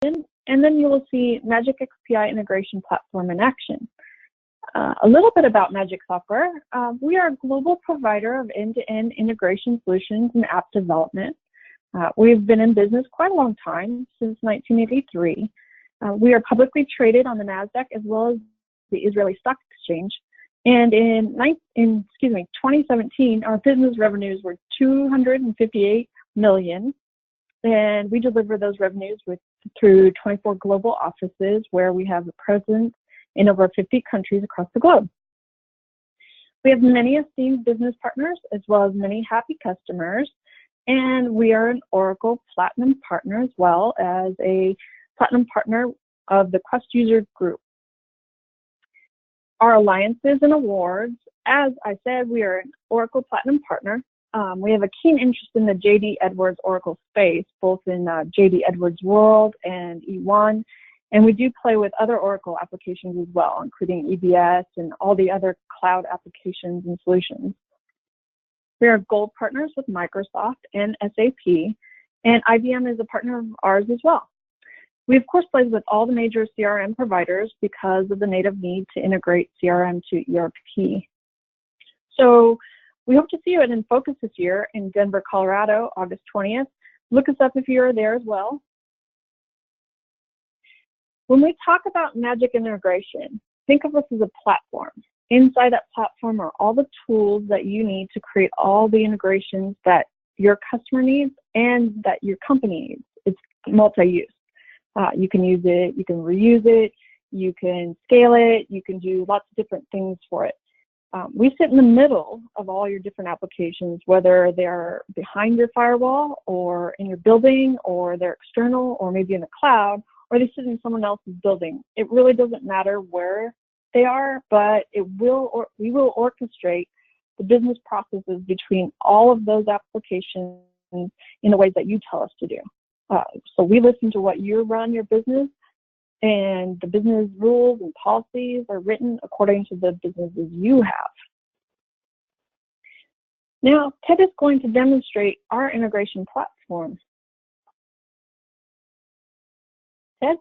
and then you will see Magic XPI Integration Platform in action. A little bit about Magic Software. We are a global provider of end-to-end integration solutions and app development. We've been in business quite a long time, since 1983. We are publicly traded on the NASDAQ as well as the Israeli Stock Exchange. And in 2017, our business revenues were $258 million, and we deliver those revenues through 24 global offices where we have a presence in over 50 countries across the globe. We have many esteemed business partners as well as many happy customers, and we are an Oracle Platinum Partner as well as a Platinum Partner of the Quest User Group. Our alliances and awards, as I said, we are an Oracle Platinum Partner. We have a keen interest in the JD Edwards Oracle space, both in JD Edwards World and E1, and we do play with other Oracle applications as well, including EBS and all the other cloud applications and solutions. We are gold partners with Microsoft and SAP, and IBM is a partner of ours as well. We, of course, play with all the major CRM providers because of the native need to integrate CRM to ERP. So we hope to see you at InFocus this year in Denver, Colorado, August 20th. Look us up if you're there as well. When we talk about Magic integration, think of us as a platform. Inside that platform are all the tools that you need to create all the integrations that your customer needs and that your company needs. It's multi-use. You can use it, you can reuse it, you can scale it, you can do lots of different things for it. We sit in the middle of all your different applications, whether they're behind your firewall or in your building or they're external or maybe in the cloud or they sit in someone else's building. It really doesn't matter where they are, but we will orchestrate the business processes between all of those applications in the ways that you tell us to do. So we listen to what you run your business, and the business rules and policies are written according to the businesses you have. Now, Ted is going to demonstrate our integration platform. Ted?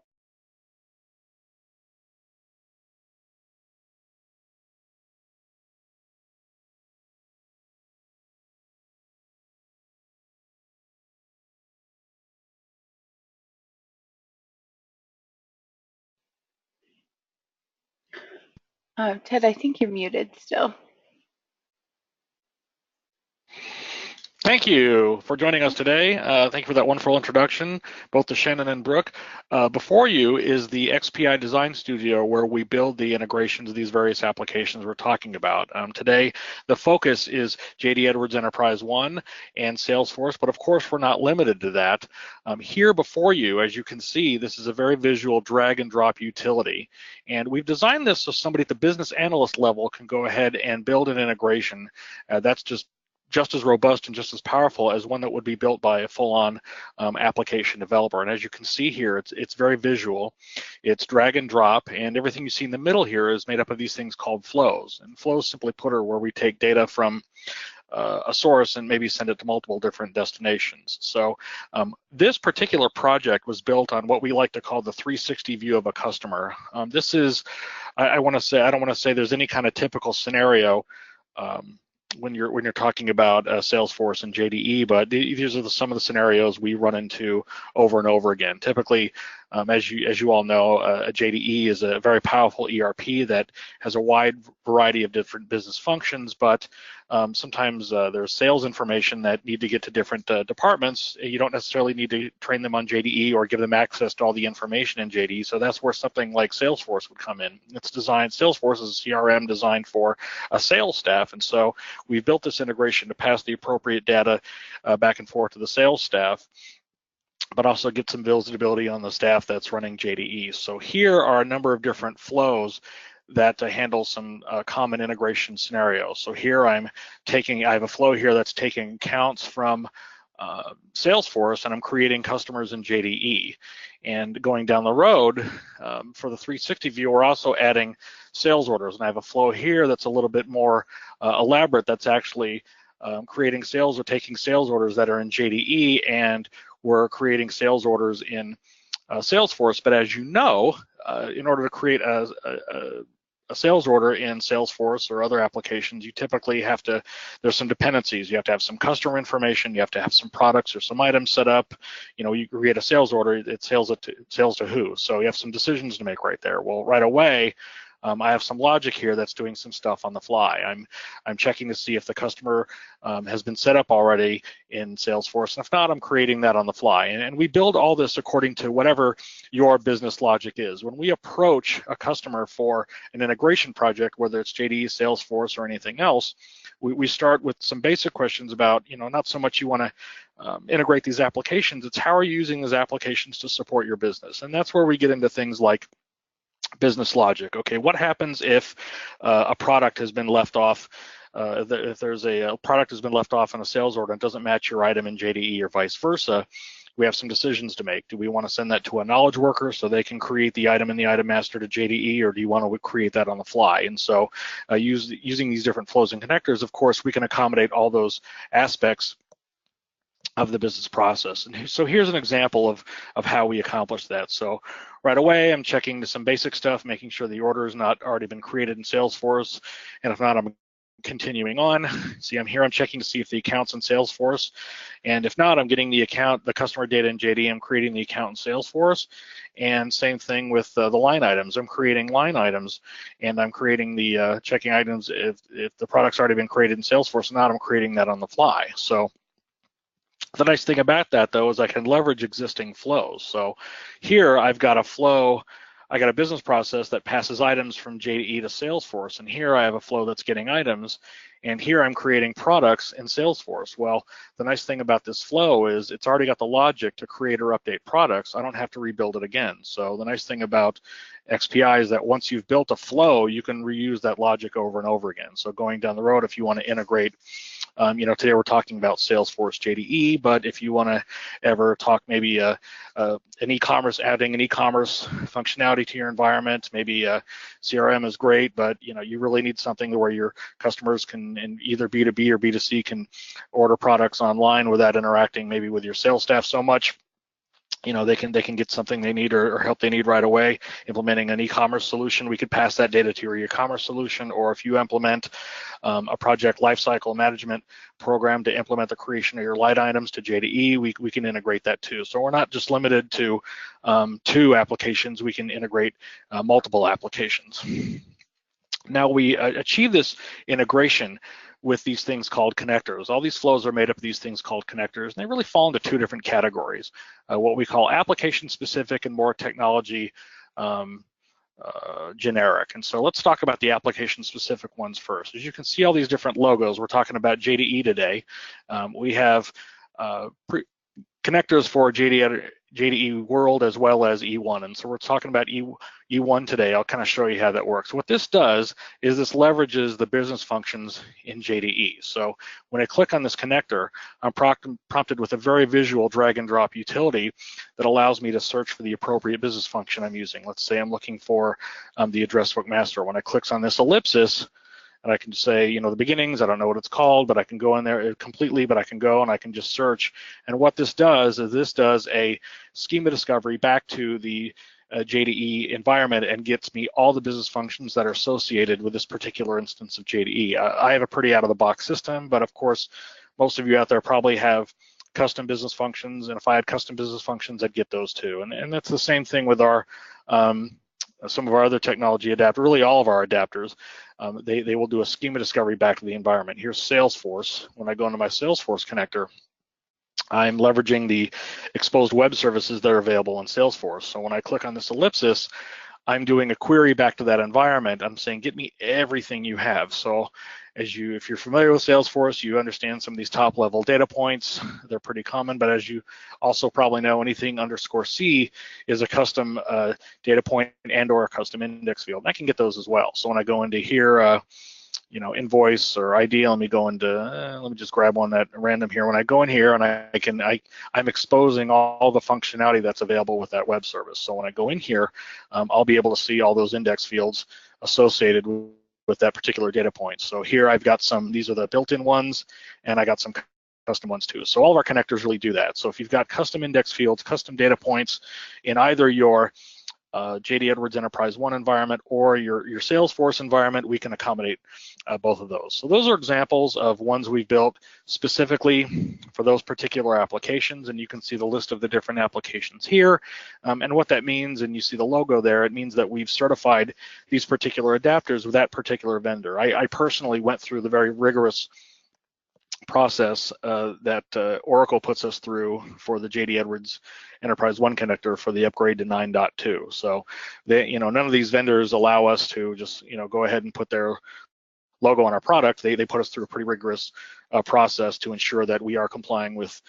Ted, I think you're muted still. Thank you for joining us today. Thank you for that wonderful introduction, both to Shannon and Brooke. Before you is the XPI Design Studio, where we build the integrations of these various applications we're talking about. Today, the focus is JD Edwards Enterprise One and Salesforce, but of course, we're not limited to that. Here before you, as you can see, this is a very visual drag and drop utility. And we've designed this so somebody at the business analyst level can go ahead and build an integration that's just as robust and just as powerful as one that would be built by a full-on application developer. And as you can see here, it's very visual. It's drag and drop, and everything you see in the middle here is made up of these things called flows. And flows, simply put, are where we take data from a source and maybe send it to multiple different destinations. So this particular project was built on what we like to call the 360 view of a customer. This is, I don't want to say there's any kind of typical scenario when you're talking about Salesforce and JDE, but these are some of the scenarios we run into over and over again. Typically, as you all know, a JDE is a very powerful ERP that has a wide variety of different business functions, but sometimes there's sales information that need to get to different departments. You don't necessarily need to train them on JDE or give them access to all the information in JDE, so that's where something like Salesforce would come in. Salesforce is a CRM designed for a sales staff, and so we've built this integration to pass the appropriate data back and forth to the sales staff, but also get some visibility on the staff that's running JDE. So here are a number of different flows that handle some common integration scenarios. So here I have a flow here that's taking counts from Salesforce, and I'm creating customers in JDE. And going down the road, for the 360 view, we're also adding sales orders. And I have a flow here that's a little bit more elaborate, that's actually creating sales or taking sales orders that are in JDE, and we're creating sales orders in Salesforce, but as you know, in order to create a sales order in Salesforce or other applications, you typically have to, there's some dependencies. You have to have some customer information, you have to have some products or some items set up. You know, you create a sales order, it sales to who? So you have some decisions to make right there. Well, right away, I have some logic here that's doing some stuff on the fly. I'm checking to see if the customer has been set up already in Salesforce, and if not, I'm creating that on the fly. And we build all this according to whatever your business logic is. When we approach a customer for an integration project, whether it's JD, Salesforce, or anything else, we start with some basic questions about, you know, not so much you want to integrate these applications, it's how are you using these applications to support your business. And that's where we get into things like business logic. Okay, what happens if a product has been left off, if there's a product has been left off in a sales order and doesn't match your item in JDE or vice versa? We have some decisions to make. Do we want to send that to a knowledge worker so they can create the item in the item master to JDE, or do you want to create that on the fly? And so using these different flows and connectors, of course, we can accommodate all those aspects of the business process. And so here's an example of how we accomplish that. So right away, I'm checking some basic stuff, making sure the order has not already been created in Salesforce. And if not, I'm continuing on. See, I'm checking to see if the account's in Salesforce. And if not, I'm getting the customer data in JD, I'm creating the account in Salesforce. And same thing with the line items. I'm creating line items, and I'm creating the checking items if the product's already been created in Salesforce. If not, I'm creating that on the fly. So the nice thing about that, though, is I can leverage existing flows. So here I've got a flow, I got a business process that passes items from JDE to Salesforce, and here I have a flow that's getting items, and here I'm creating products in Salesforce. Well, the nice thing about this flow is it's already got the logic to create or update products. I don't have to rebuild it again. So the nice thing about XPI is that once you've built a flow, you can reuse that logic over and over again. So going down the road, if you want to integrate, you know, today we're talking about Salesforce JDE, but if you want to ever talk maybe an e-commerce, adding an e-commerce functionality to your environment, maybe CRM is great, but you know, you really need something where your customers can, in either B2B or B2C, can order products online without interacting maybe with your sales staff so much. You know, they can get something they need or help they need right away. Implementing an e-commerce solution, we could pass that data to your e-commerce solution, or if you implement a project lifecycle management program to implement the creation of your light items to JDE, we can integrate that too. So we're not just limited to 2 applications, we can integrate multiple applications. Now we achieve this integration with these things called connectors. All these flows are made up of these things called connectors, and they really fall into 2 different categories, what we call application specific and more technology generic. And so let's talk about the application specific ones first. As you can see all these different logos, we're talking about JDE today. We have connectors for JDE World as well as E1, and so we're talking about E1 today. I'll kind of show you how that works. What this does is this leverages the business functions in JDE. So when I click on this connector, I'm prompted with a very visual drag and drop utility that allows me to search for the appropriate business function I'm using. Let's say I'm looking for the address book master. When I click on this ellipsis, and I can say, you know, the beginnings, I don't know what it's called, but I can go in there completely, but I can go and I can just search. And what this does is this does a schema discovery back to the JDE environment and gets me all the business functions that are associated with this particular instance of JDE. I have a pretty out-of-the-box system, but of course, most of you out there probably have custom business functions, and if I had custom business functions, I'd get those too. And that's the same thing with our some of our other technology adapters, really all of our adapters. They will do a schema discovery back to the environment. Here's Salesforce. When I go into my Salesforce connector, I'm leveraging the exposed web services that are available in Salesforce. So when I click on this ellipsis, I'm doing a query back to that environment. I'm saying, get me everything you have. So if you're familiar with Salesforce, you understand some of these top level data points. They're pretty common, but as you also probably know, anything _C is a custom data point and or a custom index field. And I can get those as well. So when I go into here, you know, invoice or ID, let me go into, let me just grab one that random here. When I go in here and I'm exposing all the functionality that's available with that web service. So when I go in here, I'll be able to see all those index fields associated with that particular data point. So here I've got these are the built-in ones, and I got some custom ones too. So all of our connectors really do that. So if you've got custom index fields, custom data points in either your JD Edwards Enterprise 1 environment or your Salesforce environment, we can accommodate both of those. So those are examples of ones we've built specifically for those particular applications, and you can see the list of the different applications here. And what that means, and you see the logo there, it means that we've certified these particular adapters with that particular vendor. I personally went through the very rigorous process that Oracle puts us through for the JD Edwards Enterprise 1 connector for the upgrade to 9.2. So none of these vendors allow us to just go ahead and put their logo on our product. They put us through a pretty rigorous process to ensure that we are complying with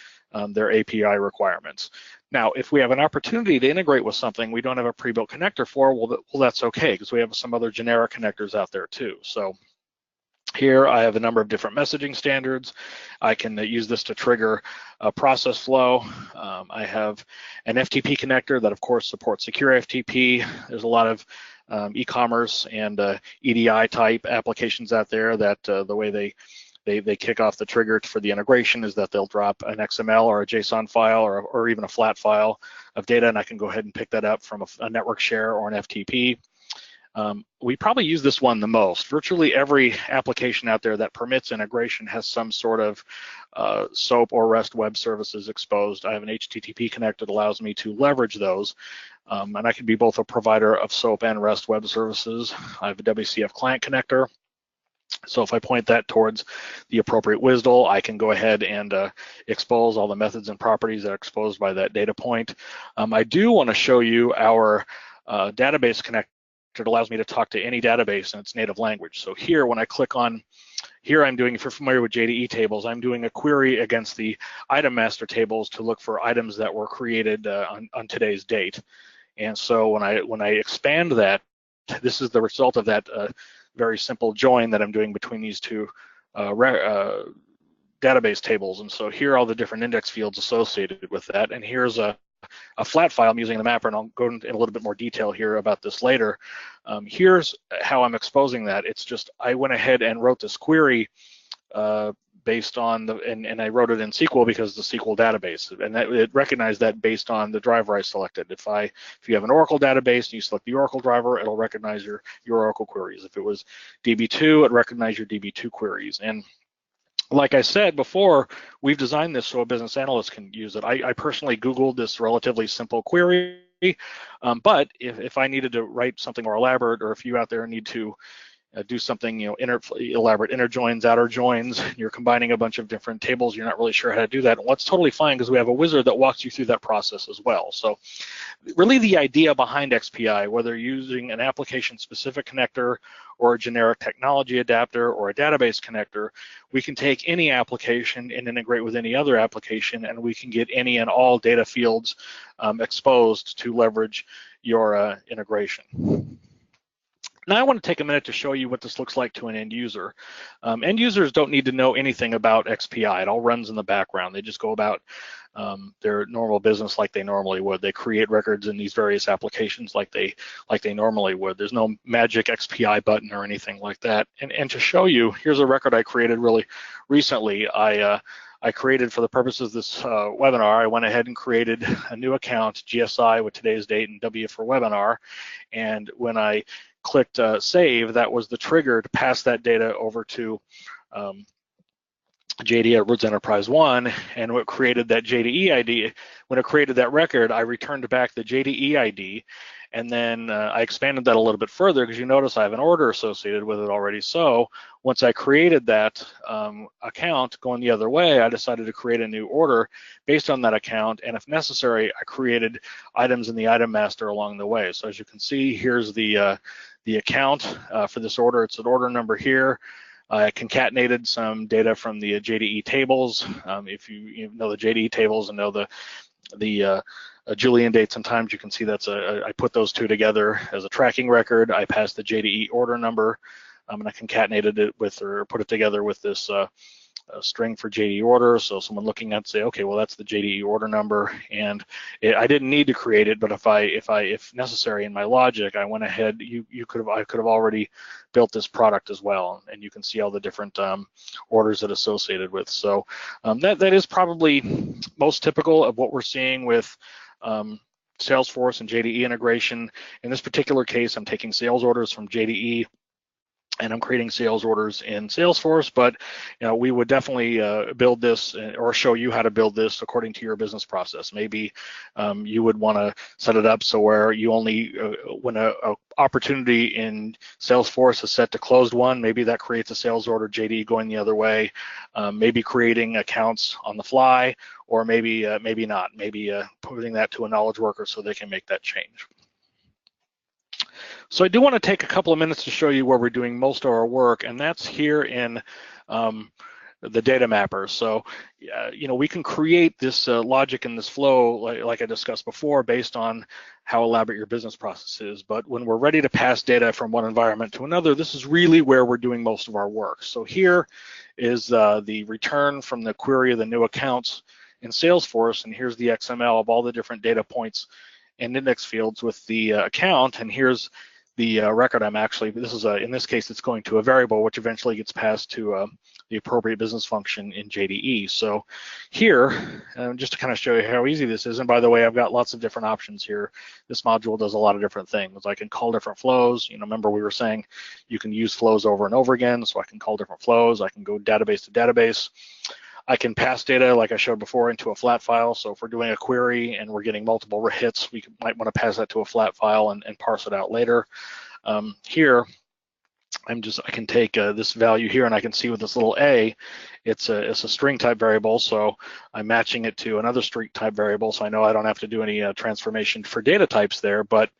their API requirements. Now, if we have an opportunity to integrate with something we don't have a pre-built connector for, well that's okay, because we have some other generic connectors out there too. So here I have a number of different messaging standards. I can use this to trigger a process flow. I have an FTP connector that of course supports secure FTP. There's a lot of e-commerce and EDI type applications out there that the way they kick off the trigger for the integration is that they'll drop an XML or a JSON file or even a flat file of data, and I can go ahead and pick that up from a network share or an FTP. We probably use this one the most. Virtually every application out there that permits integration has some sort of SOAP or REST web services exposed. I have an HTTP connector that allows me to leverage those, and I can be both a provider of SOAP and REST web services. I have a WCF client connector. So if I point that towards the appropriate WSDL, I can go ahead and expose all the methods and properties that are exposed by that data point. I do want to show you our database connector. It allows me to talk to any database in its native language. So here, when I click on, here I'm doing, if you're familiar with JDE tables, I'm doing a query against the item master tables to look for items that were created on today's date. And so when I expand that, this is the result of that very simple join that I'm doing between these two database tables. And so here are all the different index fields associated with that. And here's a flat file. I'm using the mapper, and I'll go into a little bit more detail here about this later. Here's how I'm exposing that. It's just, I went ahead and wrote this query based on and I wrote it in SQL because the SQL database, and it recognized that based on the driver I selected. If you have an Oracle database and you select the Oracle driver, it'll recognize your Oracle queries. If it was DB2, it recognized your DB2 queries. And like I said before, we've designed this so a business analyst can use it. I personally Googled this relatively simple query, but if I needed to write something more elaborate, or if you out there need to do something, elaborate inner joins, outer joins, you're combining a bunch of different tables, you're not really sure how to do that, well, that's totally fine, because we have a wizard that walks you through that process as well. So really the idea behind XPI, whether you're using an application-specific connector or a generic technology adapter or a database connector, we can take any application and integrate with any other application, and we can get any and all data fields exposed to leverage your integration. Now I want to take a minute to show you what this looks like to an end user. End users don't need to know anything about XPI. It all runs in the background. They just go about their normal business like they normally would. They create records in these various applications like they normally would. There's no magic XPI button or anything like that. And to show you, here's a record I created really recently. I created, for the purposes of this webinar, I went ahead and created a new account, GSI with today's date and W for webinar. And when I clicked save, that was the trigger to pass that data over to JD Edwards Enterprise 1, and what created that JDE ID, when it created that record, I returned back the JDE ID, and then I expanded that a little bit further, because you notice I have an order associated with it already. So once I created that account going the other way, I decided to create a new order based on that account, and if necessary, I created items in the item master along the way. So as you can see, here's the account for this order. It's an order number here. I concatenated some data from the JDE tables. If you know the JDE tables and know the Julian dates and times, you can see that's I put those two together as a tracking record. I passed the JDE order number, and I concatenated it with, or put it together with this string for JD order. So someone looking at say, okay, well that's the JD order number, and I didn't need to create it, but if necessary in my logic, I went ahead. I could have already built this product as well, and you can see all the different orders that associated with. So that is probably most typical of what we're seeing with Salesforce and JDE integration. In this particular case, I'm taking sales orders from JDE and I'm creating sales orders in Salesforce, but we would definitely build this or show you how to build this according to your business process. Maybe you would want to set it up so where you only, when a opportunity in Salesforce is set to closed won, maybe that creates a sales order JD going the other way, maybe creating accounts on the fly, or maybe not, maybe putting that to a knowledge worker so they can make that change. So I do want to take a couple of minutes to show you where we're doing most of our work, and that's here in the data mapper. So, we can create this logic and this flow, like I discussed before, based on how elaborate your business process is. But when we're ready to pass data from one environment to another, this is really where we're doing most of our work. So here is the return from the query of the new accounts in Salesforce, and here's the XML of all the different data points and index fields with the account, and here's the record. In this case, it's going to a variable, which eventually gets passed to the appropriate business function in JDE. So here, just to kind of show you how easy this is, and by the way, I've got lots of different options here. This module does a lot of different things. I can call different flows. Remember we were saying you can use flows over and over again, so I can call different flows. I can go database to database. I can pass data, like I showed before, into a flat file. So if we're doing a query and we're getting multiple hits, we might want to pass that to a flat file and parse it out later. Here, I can take this value here, and I can see with this little a, it's a string type variable. So I'm matching it to another string type variable, so I know I don't have to do any transformation for data types there. But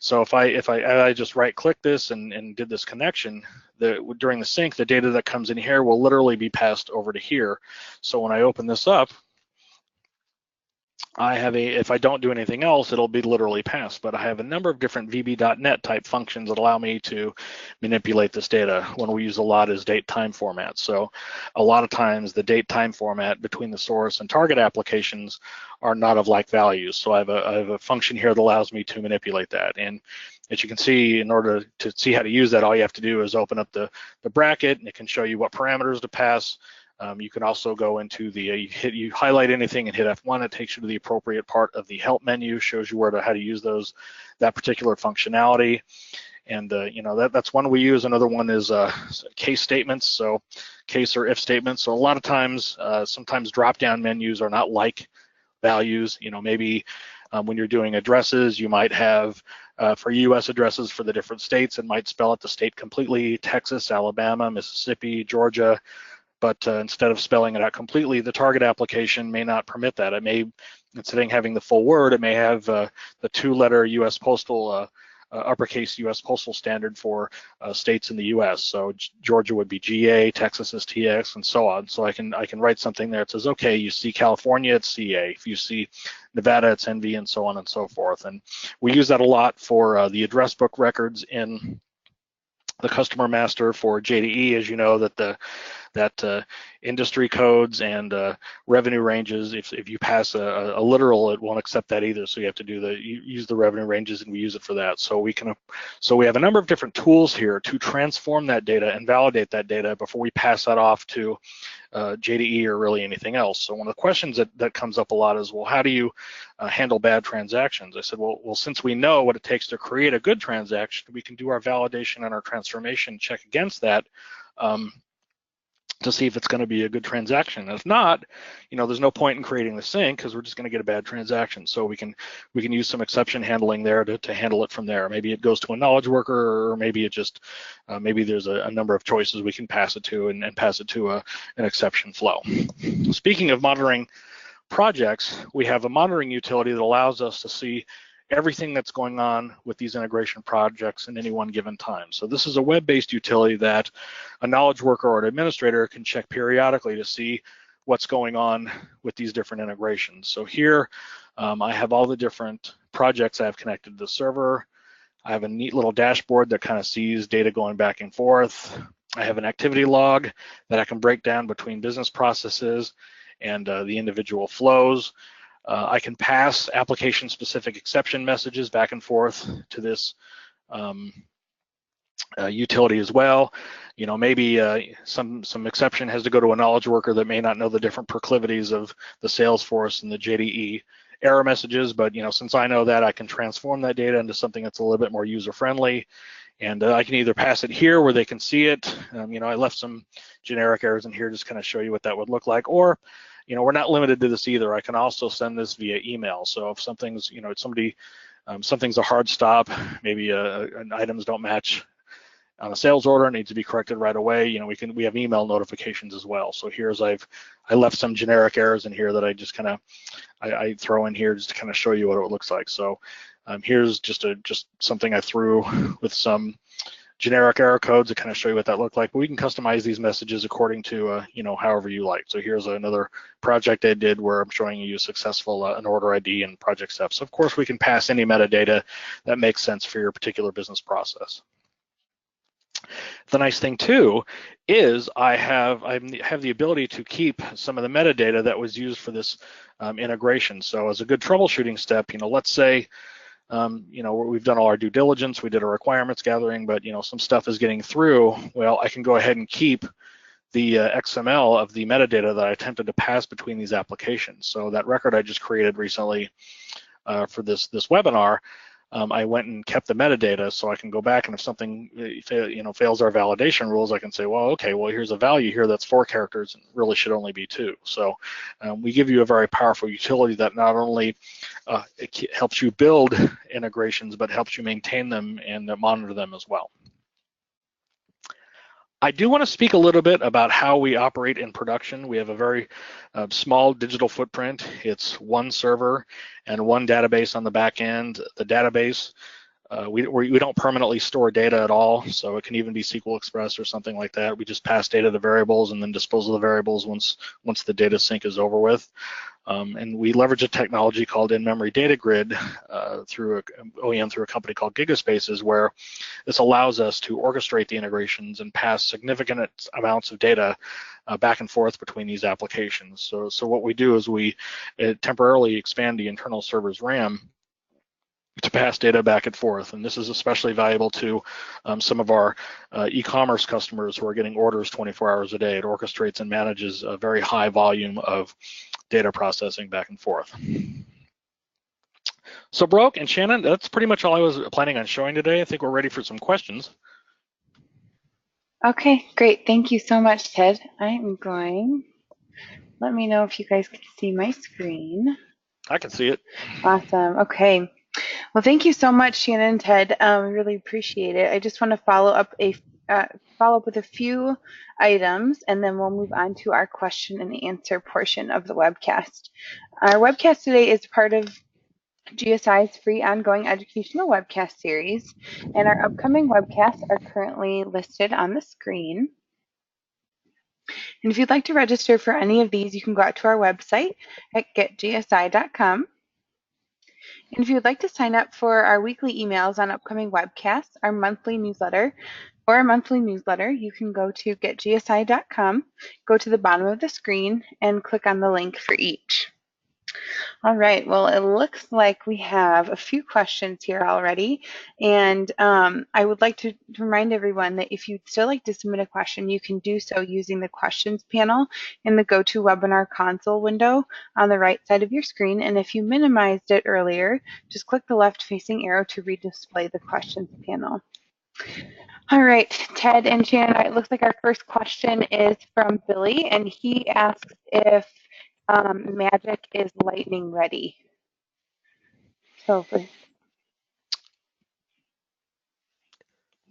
so if I just right click this and did this connection, during the sync, the data that comes in here will literally be passed over to here. So when I open this up, if I don't do anything else, it'll be literally passed, but I have a number of different VB.NET type functions that allow me to manipulate this data. One we use a lot is date time format. So a lot of times the date time format between the source and target applications are not of like values. So I have a function here that allows me to manipulate that. And as you can see, in order to see how to use that, all you have to do is open up the bracket, and it can show you what parameters to pass. You can also go into you highlight anything and hit F1, it takes you to the appropriate part of the help menu, shows you how to use that particular functionality. And that's one we use. Another one is case statements, so case or if statements. So a lot of times, sometimes drop-down menus are not like values. Maybe when you're doing addresses, you might have for US addresses for the different states, it might spell out the state completely, Texas, Alabama, Mississippi, Georgia. But instead of spelling it out completely, the target application may not permit that. It may, instead of having the full word, it may have the two-letter US Postal, uppercase US Postal Standard for states in the US. So Georgia would be GA, Texas is TX, and so on. So I can write something there that says, okay, you see California, it's CA. If you see Nevada, it's NV, and so on and so forth. And we use that a lot for the address book records in the customer master for JDE. As you know, that industry codes and revenue ranges, if you pass a literal, it won't accept that either. So you have to use the revenue ranges, and we use it for that. So we have a number of different tools here to transform that data and validate that data before we pass that off to JDE or really anything else. So one of the questions that comes up a lot is, well, how do you handle bad transactions? I said, well, since we know what it takes to create a good transaction, we can do our validation and our transformation check against that to see if it's going to be a good transaction. And if not, there's no point in creating the sync, because we're just going to get a bad transaction. So we can use some exception handling there to handle it from there. Maybe it goes to a knowledge worker, or maybe it just maybe there's a number of choices we can pass it to and pass it to an exception flow. Speaking of monitoring projects, we have a monitoring utility that allows us to see everything that's going on with these integration projects in any one given time. So this is a web-based utility that a knowledge worker or an administrator can check periodically to see what's going on with these different integrations. So here I have all the different projects I have connected to the server. I have a neat little dashboard that kind of sees data going back and forth. I have an activity log that I can break down between business processes and the individual flows. I can pass application-specific exception messages back and forth to this utility as well. You know, maybe some exception has to go to a knowledge worker that may not know the different proclivities of the Salesforce and the JDE error messages, but you know, since I know that, I can transform that data into something that's a little bit more user-friendly, and I can either pass it here where they can see it. You know, I left some generic errors in here just kind of show you what that would look like, or you know, we're not limited to this either. I can also send this via email. So if something's, you know, something's a hard stop, maybe items don't match on a sales order, needs to be corrected right away. You know, we have email notifications as well. So here's I left some generic errors in here that I just kind of I throw in here just to kind of show you what it looks like. So here's just something I threw with some generic error codes to kind of show you what that looked like. But we can customize these messages according to you know, however you like. So here's another project I did where I'm showing you successful an order ID and project steps. So of course we can pass any metadata that makes sense for your particular business process. The nice thing too is I have the ability to keep some of the metadata that was used for this integration. So as a good troubleshooting step, you know, let's say you know, we've done all our due diligence, we did our requirements gathering, but you know, some stuff is getting through. Well, I can go ahead and keep the XML of the metadata that I attempted to pass between these applications. So that record I just created recently for this webinar, I went and kept the metadata, so I can go back, and if something fails our validation rules, I can say, well, okay, well, here's a value here that's 4 characters and really should only be 2. So we give you a very powerful utility that not only it helps you build integrations, but helps you maintain them and monitor them as well. I do want to speak a little bit about how we operate in production. We have a very small digital footprint. It's 1 server and 1 database on the back end. The database, we don't permanently store data at all, so it can even be SQL Express or something like that. We just pass data to variables and then dispose of the variables once the data sync is over with. And we leverage a technology called in-memory data grid through OEM through a company called Gigaspaces, where this allows us to orchestrate the integrations and pass significant amounts of data back and forth between these applications. So what we do is we temporarily expand the internal server's RAM to pass data back and forth, and this is especially valuable to some of our e-commerce customers who are getting orders 24 hours a day. It orchestrates and manages a very high volume of data processing back and forth. So Brooke and Shannon, that's pretty much all I was planning on showing today. I think we're ready for some questions. Okay, great. Thank you so much, Ted. I'm going, let me know if you guys can see my screen. I can see it. Awesome. Okay. Well, thank you so much, Shannon and Ted. We really appreciate it. I just want to follow up with a few items, and then we'll move on to our question and answer portion of the webcast. Our webcast today is part of GSI's free ongoing educational webcast series, and our upcoming webcasts are currently listed on the screen. And if you'd like to register for any of these, you can go out to our website at getgsi.com. And if you would like to sign up for our weekly emails on upcoming webcasts, our monthly newsletter, you can go to getgsi.com, go to the bottom of the screen, and click on the link for each. All right, well, it looks like we have a few questions here already, and I would like to remind everyone that if you'd still like to submit a question, you can do so using the questions panel in the GoToWebinar console window on the right side of your screen, and if you minimized it earlier, just click the left-facing arrow to redisplay the questions panel. All right, Ted and Shannon, it looks like our first question is from Billy, and he asks if Magic is lightning ready. So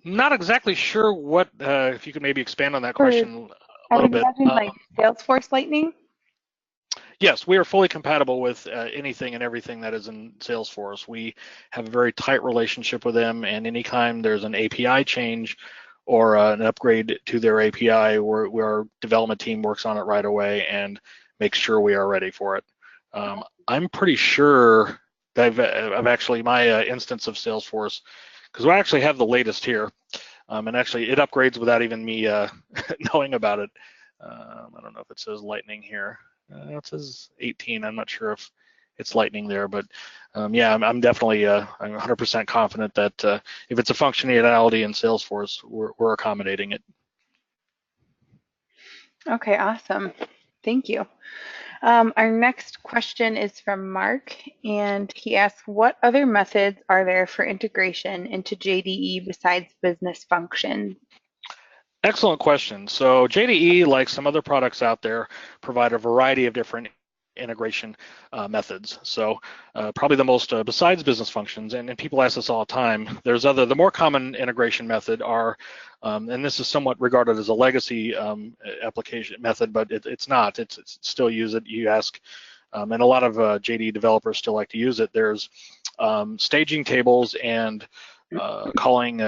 Not exactly sure what, if you could maybe expand on that question a little bit. Like Salesforce Lightning? Yes, we are fully compatible with anything and everything that is in Salesforce. We have a very tight relationship with them, and anytime there's an API change or an upgrade to their API, where our development team works on it right away and makes sure we are ready for it. I'm pretty sure that I've actually, my instance of Salesforce, because we actually have the latest here. And actually, it upgrades without even me knowing about it. I don't know if it says Lightning here. It says 18. I'm not sure if it's Lightning there, but yeah, I'm definitely I'm 100% confident that if it's a functionality in Salesforce, we're accommodating it. Okay, awesome. Thank you. Our next question is from Mark, and he asks, what other methods are there for integration into JDE besides business function? Excellent question. So JDE, like some other products out there, provide a variety of different integration methods. So probably the most, besides business functions, and people ask this all the time, the more common integration method are, and this is somewhat regarded as a legacy application method, but it's not. It's still use it. You ask, and a lot of JDE developers still like to use it. There's staging tables and calling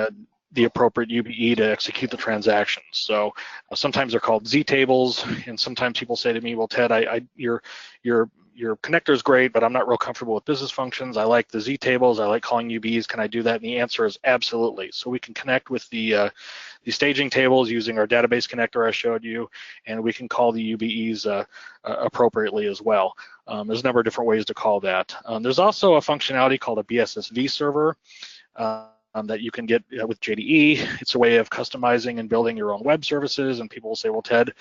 the appropriate UBE to execute the transactions. So sometimes they're called Z tables, and sometimes people say to me, well, Ted, your connector is great, but I'm not real comfortable with business functions. I like the Z tables. I like calling UBEs. Can I do that? And the answer is absolutely. So we can connect with the staging tables using our database connector I showed you, and we can call the UBEs appropriately as well. There's a number of different ways to call that. There's also a functionality called a BSSV server that you can get with JDE. It's a way of customizing and building your own web services, and people will say, well, Ted,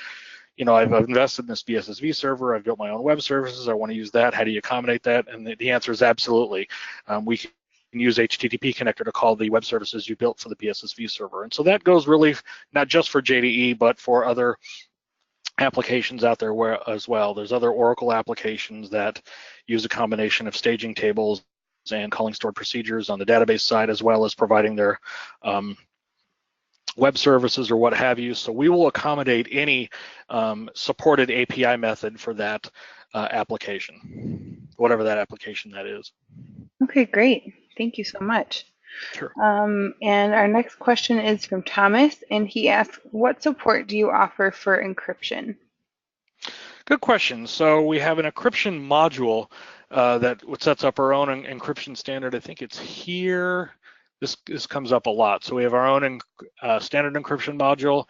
I've invested in this BSSV server, I've built my own web services, I want to use that. How do you accommodate that? And the answer is absolutely. We can use HTTP connector to call the web services you built for the BSSV server. And so that goes really not just for JDE, but for other applications out there as well. There's other Oracle applications that use a combination of staging tables and calling stored procedures on the database side, as well as providing their web services or what have you. So we will accommodate any supported API method for that application, whatever that application that is. Okay, great. Thank you so much. Sure. And our next question is from Thomas, and he asks, what support do you offer for encryption? Good question. So we have an encryption module that sets up our own encryption standard. I think it's here. This comes up a lot. So we have our own standard encryption module.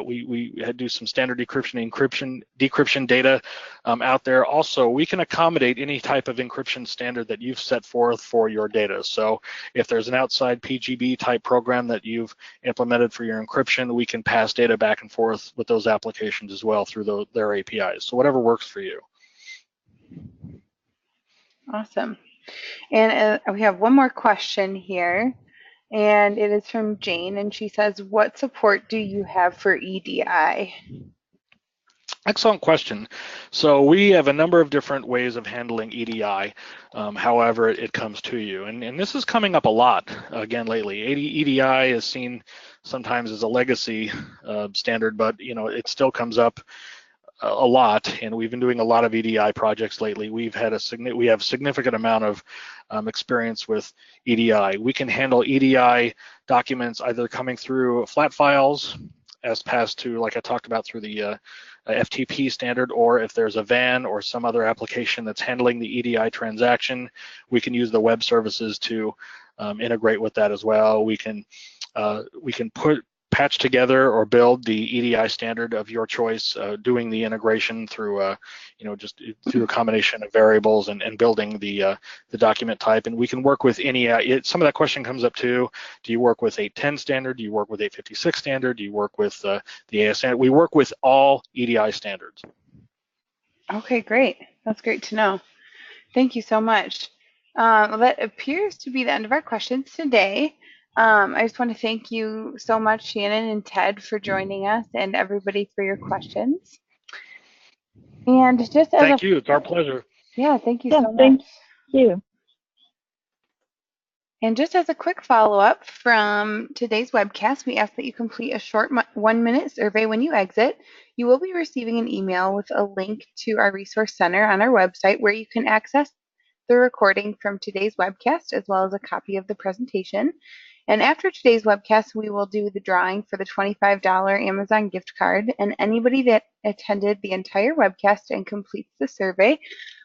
We do some standard decryption data out there. Also, we can accommodate any type of encryption standard that you've set forth for your data. So if there's an outside PGB type program that you've implemented for your encryption, we can pass data back and forth with those applications as well through their APIs. So whatever works for you. Awesome. And we have one more question here, and it is from Jane, and she says, what support do you have for EDI? Excellent question. So we have a number of different ways of handling EDI, however it comes to you. And this is coming up a lot, again, lately. EDI is seen sometimes as a legacy standard, but it still comes up a lot, and we've been doing a lot of EDI projects lately. We have a significant amount of experience with EDI. We can handle EDI documents either coming through flat files as passed to, like I talked about, through the FTP standard, or if there's a VAN or some other application that's handling the EDI transaction, we can use the web services to integrate with that as well. We can patch together or build the EDI standard of your choice, doing the integration through, just through a combination of variables and building the document type. And we can work with any. Some of that question comes up too. Do you work with 810 standard? Do you work with 856 standard? Do you work with the AS standard? We work with all EDI standards. Okay, great. That's great to know. Thank you so much. Well, that appears to be the end of our questions today. I just want to thank you so much, Shannon and Ted, for joining us, and everybody for your questions. And just as thank you. It's our pleasure. Yeah, thank you so much. Thank you. And just as a quick follow-up from today's webcast, we ask that you complete a short 1-minute survey when you exit. You will be receiving an email with a link to our resource center on our website where you can access the recording from today's webcast as well as a copy of the presentation. And after today's webcast, we will do the drawing for the $25 Amazon gift card, and anybody that attended the entire webcast and completes the survey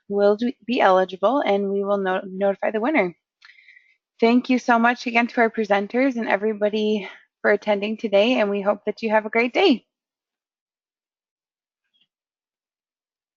will be eligible, and we will notify the winner. Thank you so much again to our presenters and everybody for attending today, and we hope that you have a great day.